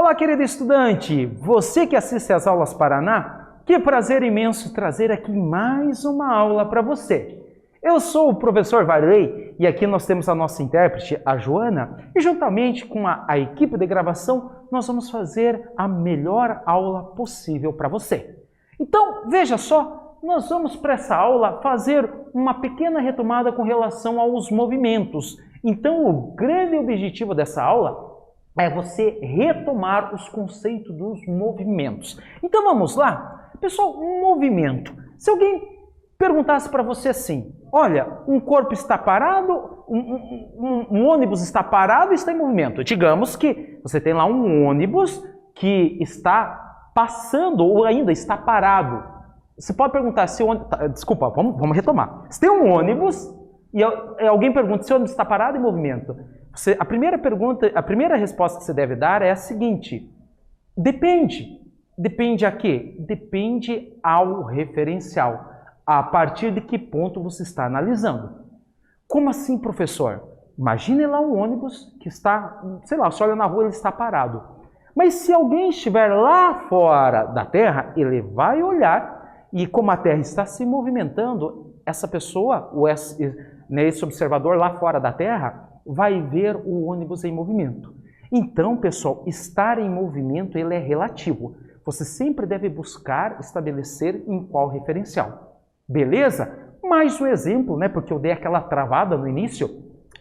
Olá, querido estudante! Você que assiste às aulas Paraná, que prazer imenso trazer aqui mais uma aula para você. Eu sou o professor Varley e aqui nós temos a nossa intérprete, a Joana, e juntamente com a equipe de gravação, nós vamos fazer a melhor aula possível para você. Então, veja só, nós vamos para essa aula fazer uma pequena retomada com relação aos movimentos. Então, o grande objetivo dessa aula é você retomar os conceitos dos movimentos. Então vamos lá? Pessoal, um movimento. Se alguém perguntasse para você assim, olha, um corpo está parado, um ônibus está parado e está em movimento. Digamos que você tem lá um ônibus que está passando ou ainda está parado. Você pode perguntar se o ônibus... Desculpa, vamos retomar. Se tem um ônibus e alguém pergunta se o ônibus está parado ou em movimento, a primeira resposta que você deve dar é a seguinte: depende. Depende a quê? Depende ao referencial. A partir de que ponto você está analisando. Como assim, professor? Imagine lá um ônibus que está, sei lá, você olha na rua, ele está parado. Mas se alguém estiver lá fora da Terra, ele vai olhar e como a Terra está se movimentando, essa pessoa, esse observador lá fora da Terra, vai ver o ônibus em movimento. Então, pessoal, estar em movimento ele é relativo. Você sempre deve buscar estabelecer em qual referencial. Beleza? Mais um exemplo, né? Porque eu dei aquela travada no início,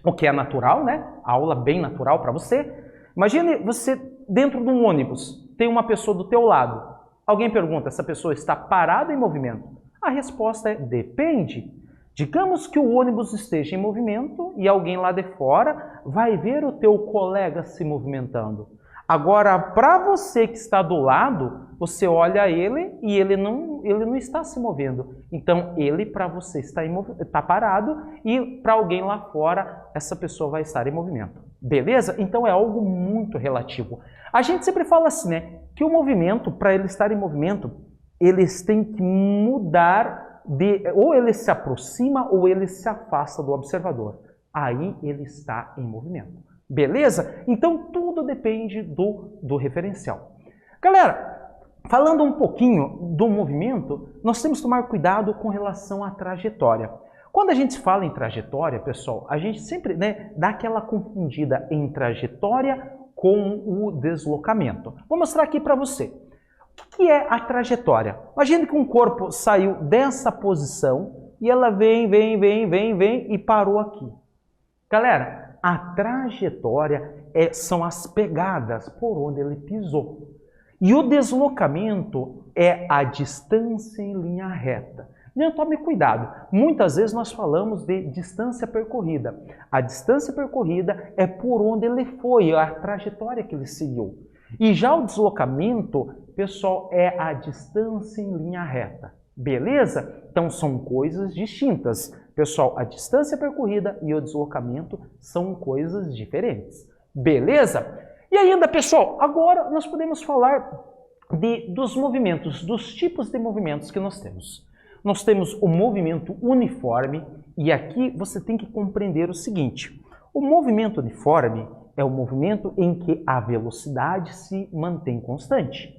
o que é natural, né? A aula bem natural para você. Imagine você dentro de um ônibus, tem uma pessoa do teu lado. Alguém pergunta, essa pessoa está parada ou em movimento? A resposta é depende. Digamos que o ônibus esteja em movimento e alguém lá de fora vai ver o teu colega se movimentando. Agora, para você que está do lado, você olha ele e ele não está se movendo. Então, ele para você está parado e para alguém lá fora, essa pessoa vai estar em movimento. Beleza? Então, é algo muito relativo. A gente sempre fala assim, né? Que o movimento, para ele estar em movimento, eles têm que mudar ou ele se aproxima ou ele se afasta do observador. Aí ele está em movimento. Beleza? Então tudo depende do referencial. Galera, falando um pouquinho do movimento, nós temos que tomar cuidado com relação à trajetória. Quando a gente fala em trajetória, pessoal, a gente sempre dá aquela confundida em trajetória com o deslocamento. Vou mostrar aqui para você. O que é a trajetória? Imagine que um corpo saiu dessa posição e ela vem e parou aqui. Galera, a trajetória são as pegadas por onde ele pisou. E o deslocamento é a distância em linha reta. Então tome cuidado. Muitas vezes nós falamos de distância percorrida. A distância percorrida é por onde ele foi, a trajetória que ele seguiu. E já o deslocamento, pessoal, é a distância em linha reta. Beleza? Então são coisas distintas. Pessoal, a distância percorrida e o deslocamento são coisas diferentes. Beleza? E ainda, pessoal, agora nós podemos falar dos movimentos, dos tipos de movimentos que nós temos. Nós temos o movimento uniforme e aqui você tem que compreender o seguinte. O movimento uniforme é o movimento em que a velocidade se mantém constante.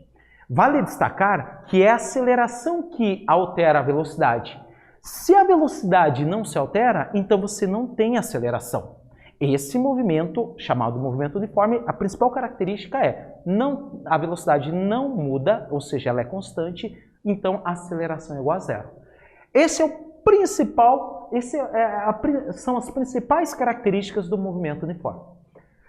Vale destacar que é a aceleração que altera a velocidade. Se a velocidade não se altera, então você não tem aceleração. Esse movimento, chamado movimento uniforme, a principal característica é a velocidade não muda, ou seja, ela é constante, então a aceleração é igual a zero. Esse é o principal, são as principais características do movimento uniforme.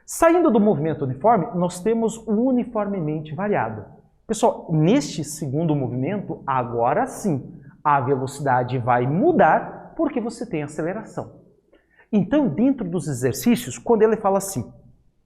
Saindo do movimento uniforme, nós temos o uniformemente variado. Pessoal, neste segundo movimento, agora sim, a velocidade vai mudar porque você tem aceleração. Então, dentro dos exercícios, quando ele fala assim,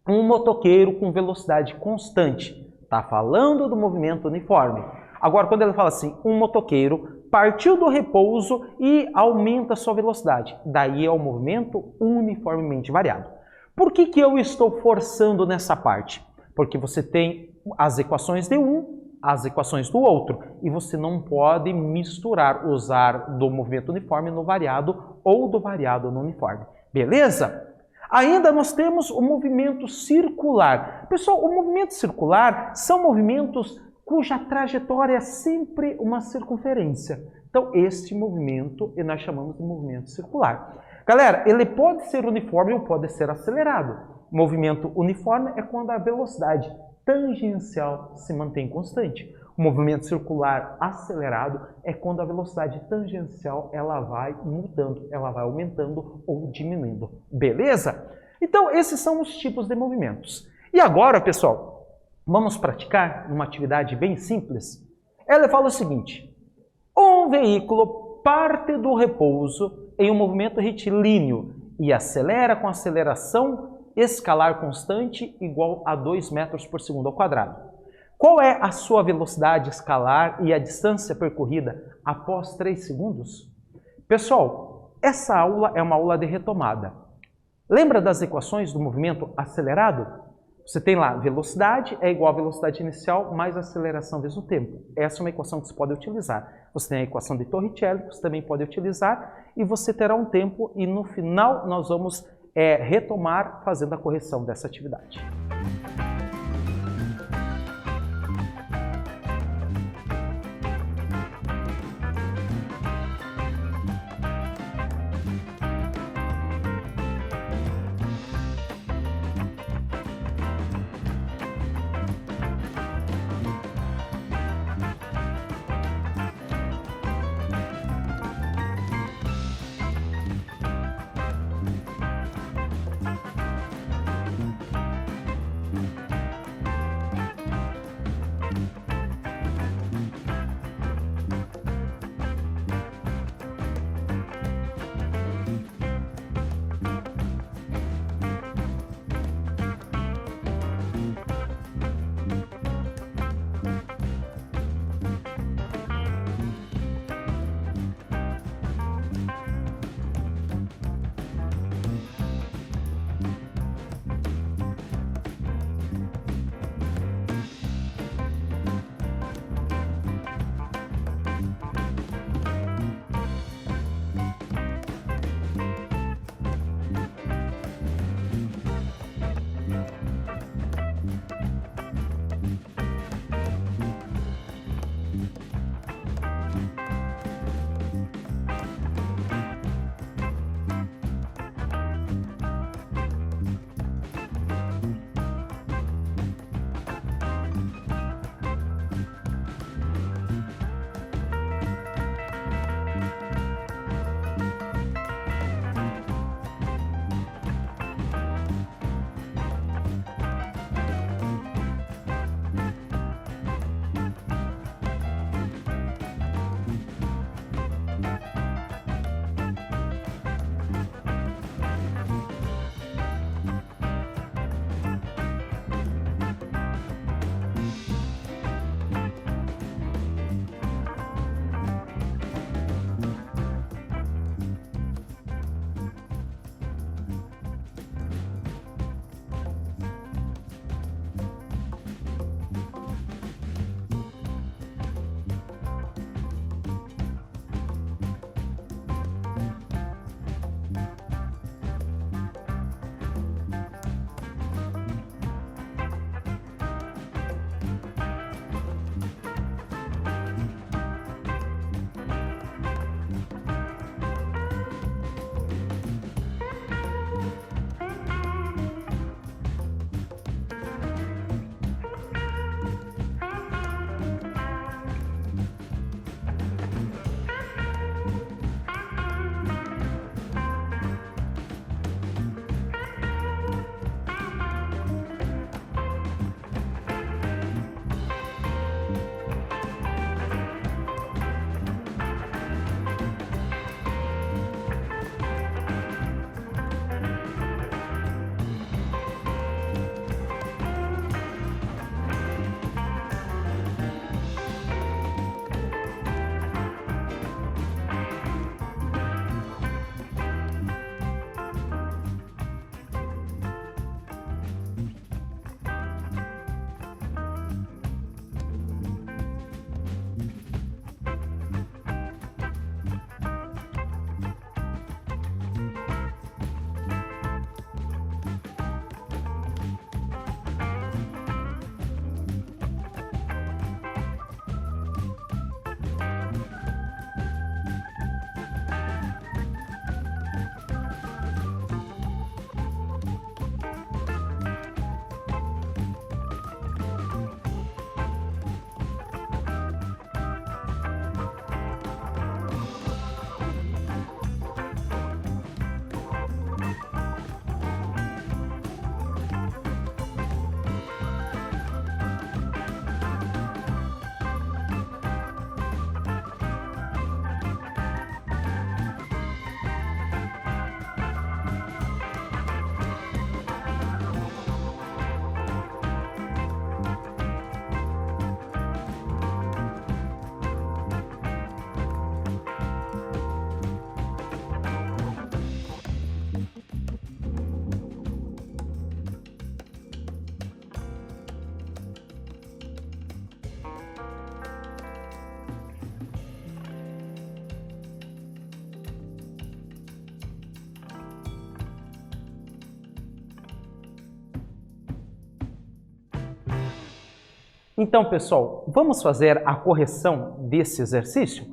um motoqueiro com velocidade constante, está falando do movimento uniforme. Agora, quando ele fala assim, um motoqueiro partiu do repouso e aumenta sua velocidade, daí é o movimento uniformemente variado. Por que eu estou forçando nessa parte? Porque você tem as equações de um, as equações do outro, e você não pode misturar, usar do movimento uniforme no variado ou do variado no uniforme. Beleza? Ainda nós temos o movimento circular. Pessoal, o movimento circular são movimentos cuja trajetória é sempre uma circunferência. Então, este movimento nós chamamos de movimento circular. Galera, ele pode ser uniforme ou pode ser acelerado. Movimento uniforme é quando a velocidade tangencial se mantém constante. O movimento circular acelerado é quando a velocidade tangencial ela vai mudando, ela vai aumentando ou diminuindo. Beleza? Então, esses são os tipos de movimentos. E agora, pessoal, vamos praticar uma atividade bem simples. Ela fala o seguinte: um veículo parte do repouso em um movimento retilíneo e acelera com aceleração escalar constante igual a 2 metros por segundo ao quadrado. Qual é a sua velocidade escalar e a distância percorrida após 3 segundos? Pessoal, essa aula é uma aula de retomada. Lembra das equações do movimento acelerado? Você tem lá, velocidade é igual à velocidade inicial mais aceleração vezes o tempo. Essa é uma equação que você pode utilizar. Você tem a equação de Torricelli, que você também pode utilizar, e você terá um tempo e no final nós vamos retomar fazendo a correção dessa atividade. Então, pessoal, vamos fazer a correção desse exercício?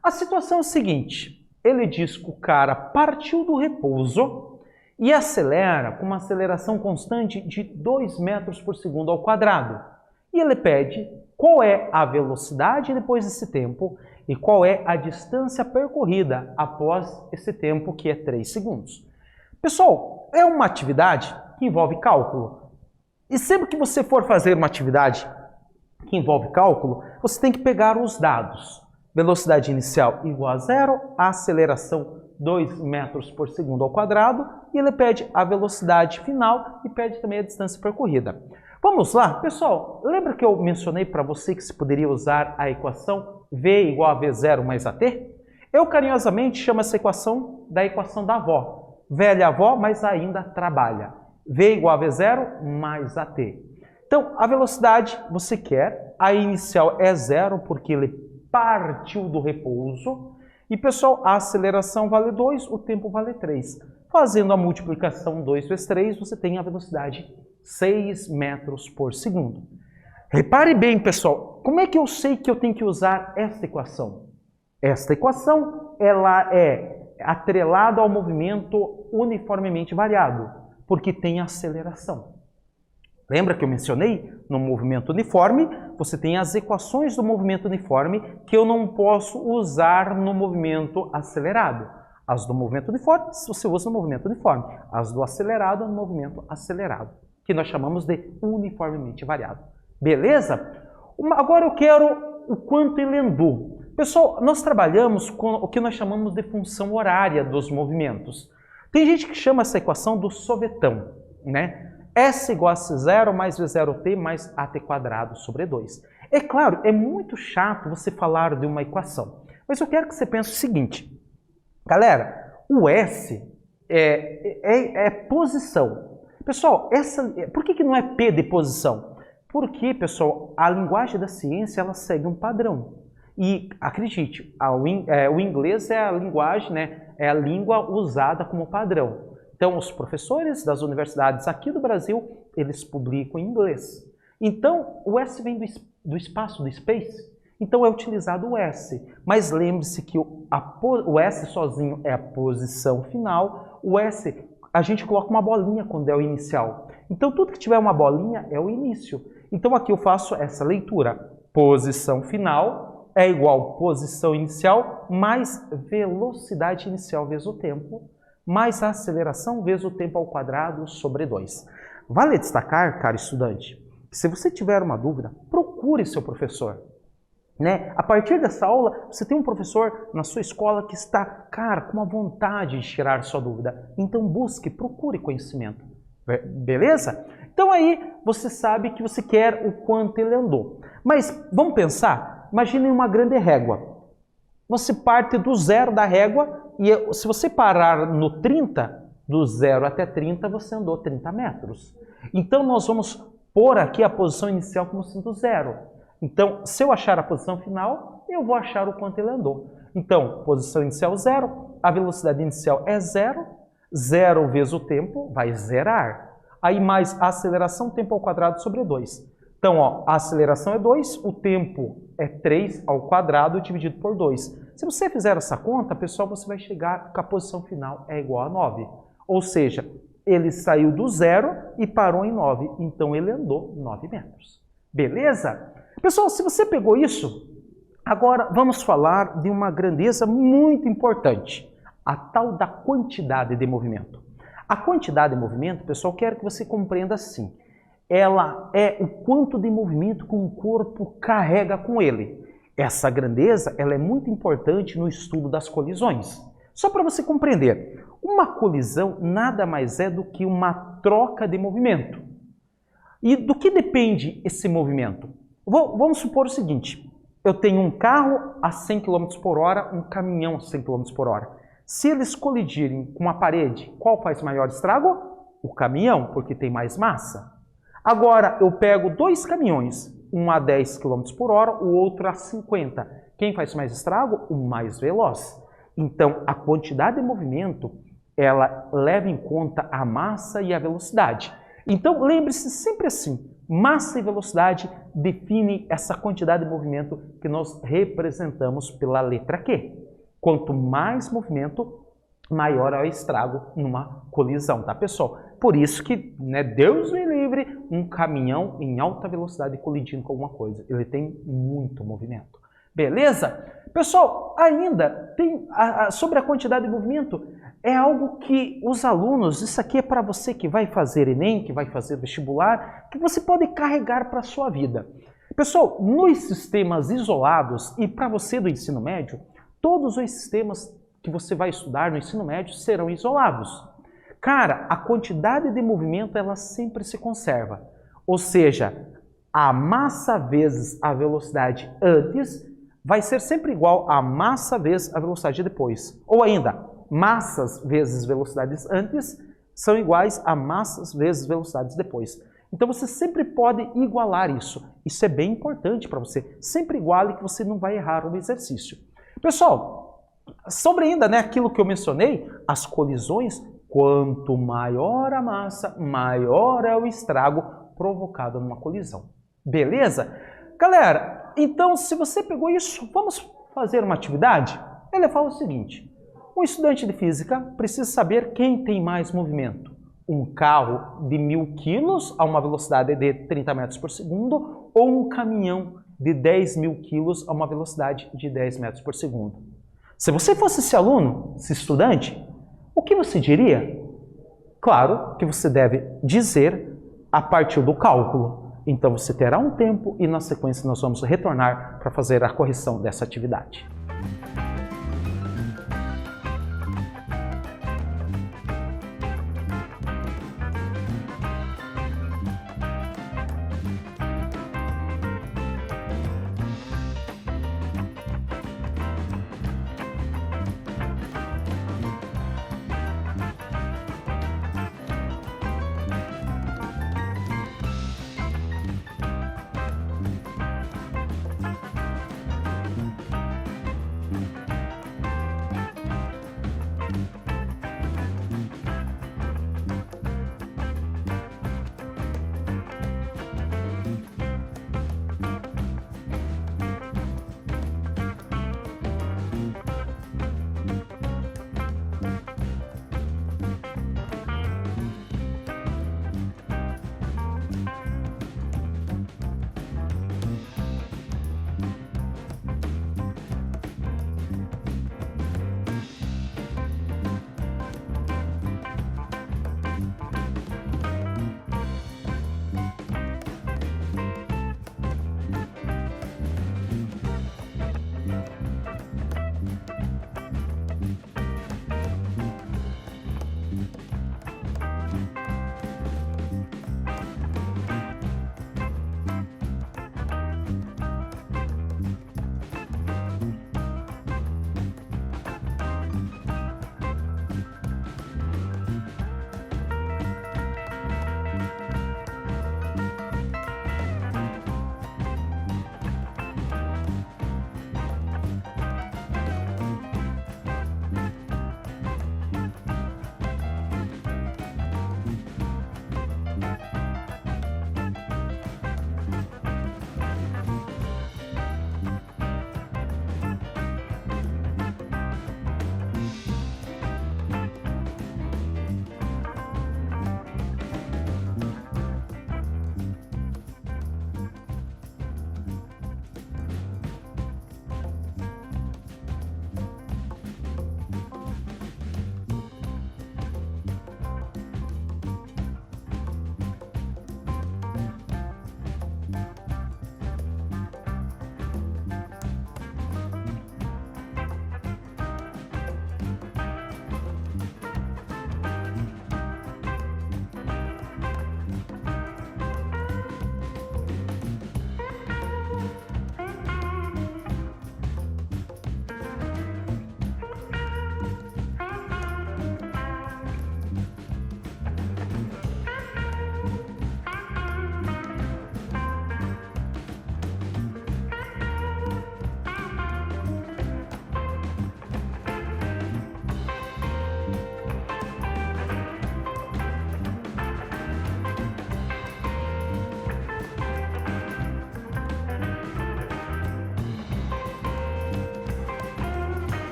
A situação é a seguinte, ele diz que o cara partiu do repouso e acelera com uma aceleração constante de 2 metros por segundo ao quadrado. E ele pede qual é a velocidade depois desse tempo e qual é a distância percorrida após esse tempo, que é 3 segundos. Pessoal, é uma atividade que envolve cálculo. E sempre que você for fazer uma atividade que envolve cálculo, você tem que pegar os dados. Velocidade inicial igual a 0, a aceleração 2 metros por segundo ao quadrado, e ele pede a velocidade final e pede também a distância percorrida. Vamos lá? Pessoal, lembra que eu mencionei para você que se poderia usar a equação V igual a V0 mais AT? Eu carinhosamente chamo essa equação da equação da avó. Velha avó, mas ainda trabalha. V igual a V0 mais AT. Então, a velocidade você quer, a inicial é 0 porque ele partiu do repouso. E, pessoal, a aceleração vale 2, o tempo vale 3. Fazendo a multiplicação 2 vezes 3, você tem a velocidade 6 metros por segundo. Repare bem, pessoal, como é que eu sei que eu tenho que usar esta equação? Esta equação, ela é atrelada ao movimento uniformemente variado, porque tem aceleração. Lembra que eu mencionei? No movimento uniforme, você tem as equações do movimento uniforme que eu não posso usar no movimento acelerado. As do movimento uniforme, você usa no movimento uniforme. As do acelerado, no movimento acelerado, que nós chamamos de uniformemente variado. Beleza? Agora eu quero o quanto ele andou. Pessoal, nós trabalhamos com o que nós chamamos de função horária dos movimentos. Tem gente que chama essa equação do sovetão, né? S igual a C0 mais V0t mais AT quadrado sobre 2. É claro, é muito chato você falar de uma equação, mas eu quero que você pense o seguinte. Galera, o S é posição. Pessoal, por que não é P de posição? Porque, pessoal, a linguagem da ciência ela segue um padrão. E, acredite, o inglês é a linguagem, né, é a língua usada como padrão. Então, os professores das universidades aqui do Brasil, eles publicam em inglês. Então, o S vem do espaço, do space. Então, é utilizado o S. Mas lembre-se que o S sozinho é a posição final. O S, a gente coloca uma bolinha quando é o inicial. Então, tudo que tiver uma bolinha é o início. Então, aqui eu faço essa leitura. Posição final é igual posição inicial mais velocidade inicial vezes o tempo, mais a aceleração vezes o tempo ao quadrado sobre 2. Vale destacar, caro estudante, que se você tiver uma dúvida, procure seu professor. Né? A partir dessa aula, você tem um professor na sua escola que está, cara, com uma vontade de tirar sua dúvida. Então busque, procure conhecimento. Beleza? Então aí você sabe que você quer o quanto ele andou. Mas vamos pensar, imagine uma grande régua. Você parte do zero da régua e se você parar no 30, do 0 até 30, você andou 30 metros. Então, nós vamos pôr aqui a posição inicial como sendo 0. Então, se eu achar a posição final, eu vou achar o quanto ele andou. Então, posição inicial 0, a velocidade inicial é 0, 0 vezes o tempo vai zerar. Aí, mais a aceleração, tempo ao quadrado sobre 2. Então, ó, a aceleração é 2, o tempo é 3 ao quadrado dividido por 2. Se você fizer essa conta, pessoal, você vai chegar que a posição final é igual a 9. Ou seja, ele saiu do 0 e parou em 9. Então, ele andou 9 metros. Beleza? Pessoal, se você pegou isso, agora vamos falar de uma grandeza muito importante. A tal da quantidade de movimento. A quantidade de movimento, pessoal, quero que você compreenda assim. Ela é o quanto de movimento que um corpo carrega com ele. Essa grandeza ela é muito importante no estudo das colisões. Só para você compreender, uma colisão nada mais é do que uma troca de movimento. E do que depende esse movimento? Vamos supor o seguinte, eu tenho um carro a 100 km por hora, um caminhão a 100 km por hora. Se eles colidirem com uma parede, qual faz maior estrago? O caminhão, porque tem mais massa. Agora, eu pego dois caminhões, um a 10 km por hora, o outro a 50. Quem faz mais estrago? O mais veloz. Então, a quantidade de movimento, ela leva em conta a massa e a velocidade. Então, lembre-se sempre assim, massa e velocidade define essa quantidade de movimento que nós representamos pela letra Q. Quanto mais movimento, maior é o estrago numa colisão, tá, pessoal? Por isso que, né, Deus me livre, um caminhão em alta velocidade colidindo com alguma coisa. Ele tem muito movimento. Beleza? Pessoal, ainda tem sobre a quantidade de movimento, é algo que os alunos, isso aqui é para você que vai fazer Enem, que vai fazer vestibular, que você pode carregar para a sua vida. Pessoal, nos sistemas isolados e para você do ensino médio, todos os sistemas que você vai estudar no ensino médio serão isolados. Cara, a quantidade de movimento ela sempre se conserva. Ou seja, a massa vezes a velocidade antes vai ser sempre igual a massa vezes a velocidade depois. Ou ainda, massas vezes velocidades antes são iguais a massas vezes velocidades depois. Então você sempre pode igualar isso. Isso é bem importante para você. Sempre iguale que você não vai errar no exercício. Pessoal, sobre ainda, né, aquilo que eu mencionei, as colisões, quanto maior a massa, maior é o estrago provocado numa colisão. Beleza? Galera, então se você pegou isso, vamos fazer uma atividade? Ele fala o seguinte: um estudante de física precisa saber quem tem mais movimento. Um carro de 1000 quilos a uma velocidade de 30 metros por segundo ou um caminhão de 10.000 quilos a uma velocidade de 10 metros por segundo. Se você fosse esse aluno, esse estudante, o que você diria? Claro que você deve dizer a partir do cálculo. Então você terá um tempo e na sequência nós vamos retornar para fazer a correção dessa atividade.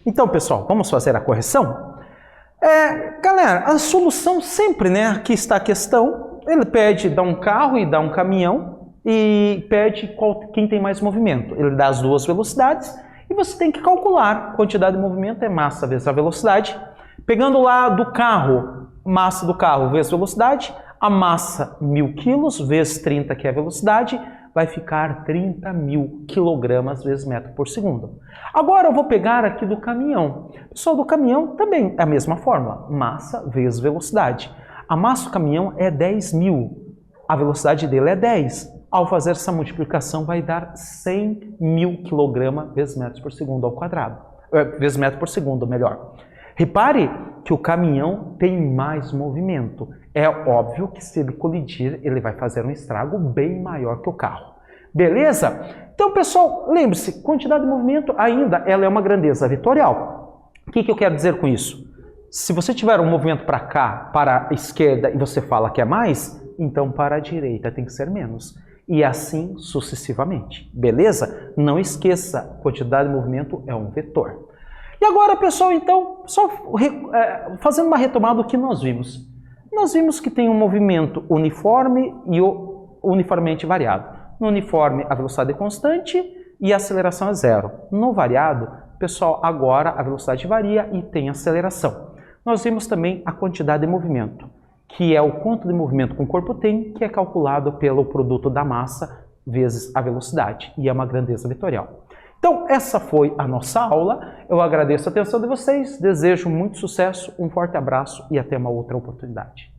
Então, pessoal, vamos fazer a correção? Galera, a solução sempre, né? Aqui está a questão. Ele pede dar um carro e dar um caminhão e pede quem tem mais movimento. Ele dá as duas velocidades e você tem que calcular. A quantidade de movimento é massa vezes a velocidade. Pegando lá do carro, massa do carro vezes velocidade, a massa 1.000 kg vezes 30, que é a velocidade, vai ficar 30.000 kg vezes metro por segundo. Agora eu vou pegar aqui do caminhão. Pessoal, do caminhão também é a mesma fórmula, massa vezes velocidade. A massa do caminhão é 10.000, a velocidade dele é 10. Ao fazer essa multiplicação vai dar 100.000 kg vezes metros por segundo ao quadrado. Vezes metro por segundo, melhor. Repare que o caminhão tem mais movimento. É óbvio que se ele colidir, ele vai fazer um estrago bem maior que o carro. Beleza? Então, pessoal, lembre-se, quantidade de movimento ainda ela é uma grandeza vetorial. O que eu quero dizer com isso? Se você tiver um movimento para cá, para a esquerda, e você fala que é mais, então para a direita tem que ser menos. E assim sucessivamente. Beleza? Não esqueça, quantidade de movimento é um vetor. E agora, pessoal, então, só fazendo uma retomada do que nós vimos. Nós vimos que tem um movimento uniforme e uniformemente variado. No uniforme, a velocidade é constante e a aceleração é zero. No variado, pessoal, agora a velocidade varia e tem aceleração. Nós vimos também a quantidade de movimento, que é o quanto de movimento que o corpo tem, que é calculado pelo produto da massa vezes a velocidade, e é uma grandeza vetorial. Então, essa foi a nossa aula. Eu agradeço a atenção de vocês, desejo muito sucesso, um forte abraço e até uma outra oportunidade.